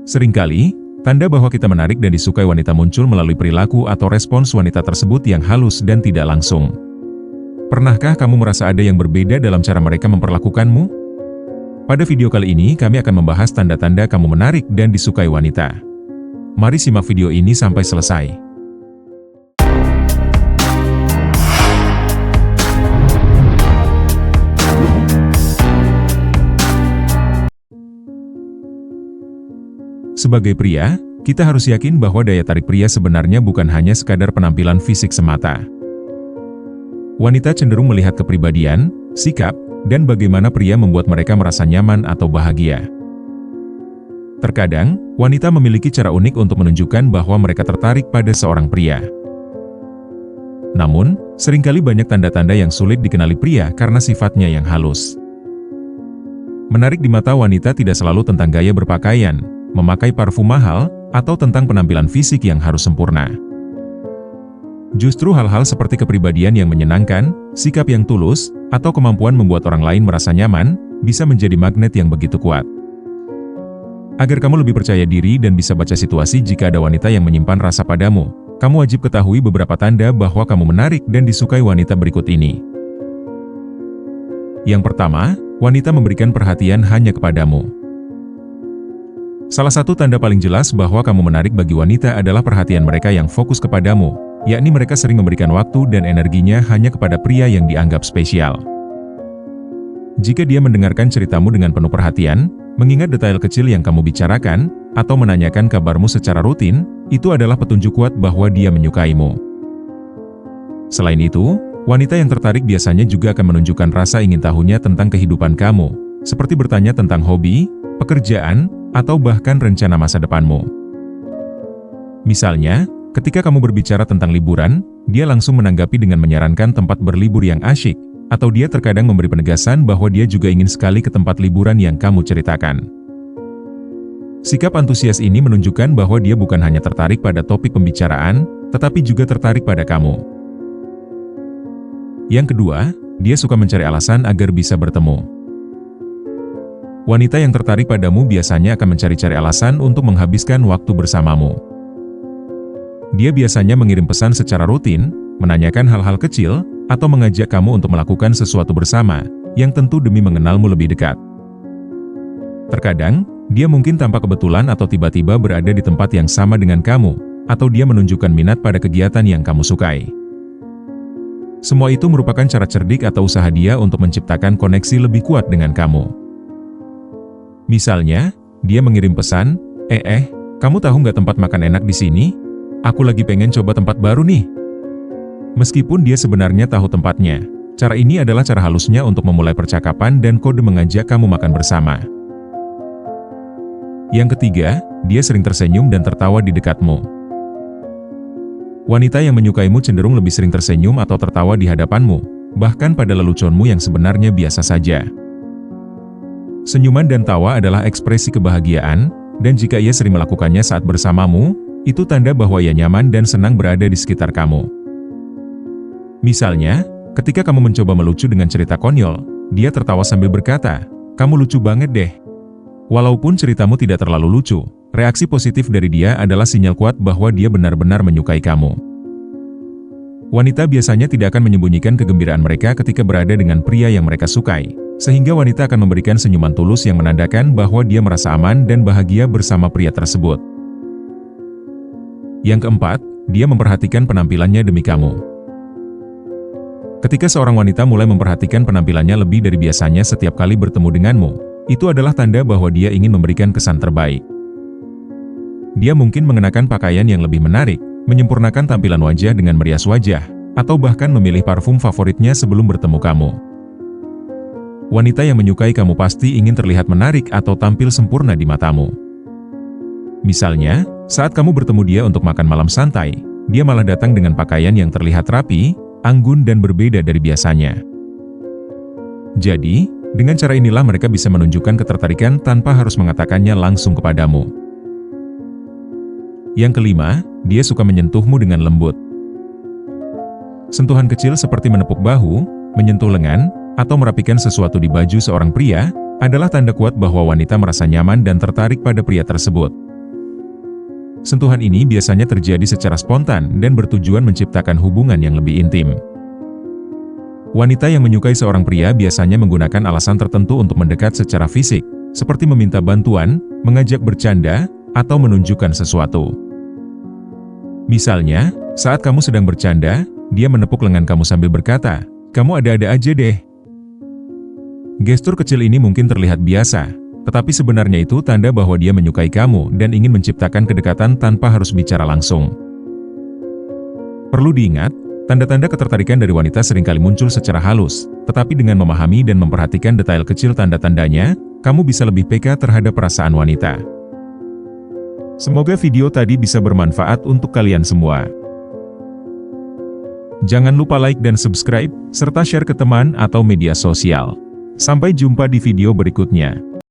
Seringkali, tanda bahwa kita menarik dan disukai wanita muncul melalui perilaku atau respons wanita tersebut yang halus dan tidak langsung. Pernahkah kamu merasa ada yang berbeda dalam cara mereka memperlakukanmu? Pada video kali ini kami akan membahas tanda-tanda kamu menarik dan disukai wanita. Mari simak video ini sampai selesai. Sebagai pria, kita harus yakin bahwa daya tarik pria sebenarnya bukan hanya sekadar penampilan fisik semata. Wanita cenderung melihat kepribadian, sikap, dan bagaimana pria membuat mereka merasa nyaman atau bahagia. Terkadang, wanita memiliki cara unik untuk menunjukkan bahwa mereka tertarik pada seorang pria. Namun, seringkali banyak tanda-tanda yang sulit dikenali pria karena sifatnya yang halus. Menarik di mata wanita tidak selalu tentang gaya berpakaian, memakai parfum mahal, atau tentang penampilan fisik yang harus sempurna. Justru hal-hal seperti kepribadian yang menyenangkan, sikap yang tulus, atau kemampuan membuat orang lain merasa nyaman, bisa menjadi magnet yang begitu kuat. Agar kamu lebih percaya diri dan bisa baca situasi jika ada wanita yang menyimpan rasa padamu, kamu wajib ketahui beberapa tanda bahwa kamu menarik dan disukai wanita berikut ini. Yang pertama, wanita memberikan perhatian hanya kepadamu. Salah satu tanda paling jelas bahwa kamu menarik bagi wanita adalah perhatian mereka yang fokus kepadamu, yakni mereka sering memberikan waktu dan energinya hanya kepada pria yang dianggap spesial. Jika dia mendengarkan ceritamu dengan penuh perhatian, mengingat detail kecil yang kamu bicarakan, atau menanyakan kabarmu secara rutin, itu adalah petunjuk kuat bahwa dia menyukaimu. Selain itu, wanita yang tertarik biasanya juga akan menunjukkan rasa ingin tahunya tentang kehidupan kamu, seperti bertanya tentang hobi, pekerjaan, atau bahkan rencana masa depanmu. Misalnya, ketika kamu berbicara tentang liburan, dia langsung menanggapi dengan menyarankan tempat berlibur yang asyik, atau dia terkadang memberi penegasan bahwa dia juga ingin sekali ke tempat liburan yang kamu ceritakan. Sikap antusias ini menunjukkan bahwa dia bukan hanya tertarik pada topik pembicaraan, tetapi juga tertarik pada kamu. Yang kedua, dia suka mencari alasan agar bisa bertemu. Wanita yang tertarik padamu biasanya akan mencari-cari alasan untuk menghabiskan waktu bersamamu. Dia biasanya mengirim pesan secara rutin, menanyakan hal-hal kecil, atau mengajak kamu untuk melakukan sesuatu bersama, yang tentu demi mengenalmu lebih dekat. Terkadang, dia mungkin tanpa kebetulan atau tiba-tiba berada di tempat yang sama dengan kamu, atau dia menunjukkan minat pada kegiatan yang kamu sukai. Semua itu merupakan cara cerdik atau usaha dia untuk menciptakan koneksi lebih kuat dengan kamu. Misalnya, dia mengirim pesan, kamu tahu nggak tempat makan enak di sini? Aku lagi pengen coba tempat baru nih. Meskipun dia sebenarnya tahu tempatnya, cara ini adalah cara halusnya untuk memulai percakapan dan kode mengajak kamu makan bersama. Yang ketiga, dia sering tersenyum dan tertawa di dekatmu. Wanita yang menyukaimu cenderung lebih sering tersenyum atau tertawa di hadapanmu, bahkan pada leluconmu yang sebenarnya biasa saja. Senyuman dan tawa adalah ekspresi kebahagiaan, dan jika ia sering melakukannya saat bersamamu, itu tanda bahwa ia nyaman dan senang berada di sekitar kamu. Misalnya, ketika kamu mencoba melucu dengan cerita konyol, dia tertawa sambil berkata, "Kamu lucu banget deh." Walaupun ceritamu tidak terlalu lucu, reaksi positif dari dia adalah sinyal kuat bahwa dia benar-benar menyukai kamu. Wanita biasanya tidak akan menyembunyikan kegembiraan mereka ketika berada dengan pria yang mereka sukai, sehingga wanita akan memberikan senyuman tulus yang menandakan bahwa dia merasa aman dan bahagia bersama pria tersebut. Yang keempat, dia memperhatikan penampilannya demi kamu. Ketika seorang wanita mulai memperhatikan penampilannya lebih dari biasanya setiap kali bertemu denganmu, itu adalah tanda bahwa dia ingin memberikan kesan terbaik. Dia mungkin mengenakan pakaian yang lebih menarik, menyempurnakan tampilan wajah dengan merias wajah, atau bahkan memilih parfum favoritnya sebelum bertemu kamu. Wanita yang menyukai kamu pasti ingin terlihat menarik atau tampil sempurna di matamu. Misalnya, saat kamu bertemu dia untuk makan malam santai, dia malah datang dengan pakaian yang terlihat rapi, anggun dan berbeda dari biasanya. Jadi, dengan cara inilah mereka bisa menunjukkan ketertarikan tanpa harus mengatakannya langsung kepadamu. Yang kelima, dia suka menyentuhmu dengan lembut. Sentuhan kecil seperti menepuk bahu, menyentuh lengan, atau merapikan sesuatu di baju seorang pria, adalah tanda kuat bahwa wanita merasa nyaman dan tertarik pada pria tersebut, Sentuhan ini biasanya terjadi secara spontan dan bertujuan menciptakan hubungan yang lebih intim. Wanita yang menyukai seorang pria biasanya menggunakan alasan tertentu untuk mendekat secara fisik, seperti meminta bantuan, mengajak bercanda, atau menunjukkan sesuatu. Misalnya, saat kamu sedang bercanda, dia menepuk lengan kamu sambil berkata, "Kamu ada-ada aja deh." Gestur kecil ini mungkin terlihat biasa, tetapi sebenarnya itu tanda bahwa dia menyukai kamu dan ingin menciptakan kedekatan tanpa harus bicara langsung. Perlu diingat, tanda-tanda ketertarikan dari wanita seringkali muncul secara halus, tetapi dengan memahami dan memperhatikan detail kecil tanda-tandanya, kamu bisa lebih peka terhadap perasaan wanita. Semoga video tadi bisa bermanfaat untuk kalian semua. Jangan lupa like dan subscribe, serta share ke teman atau media sosial. Sampai jumpa di video berikutnya.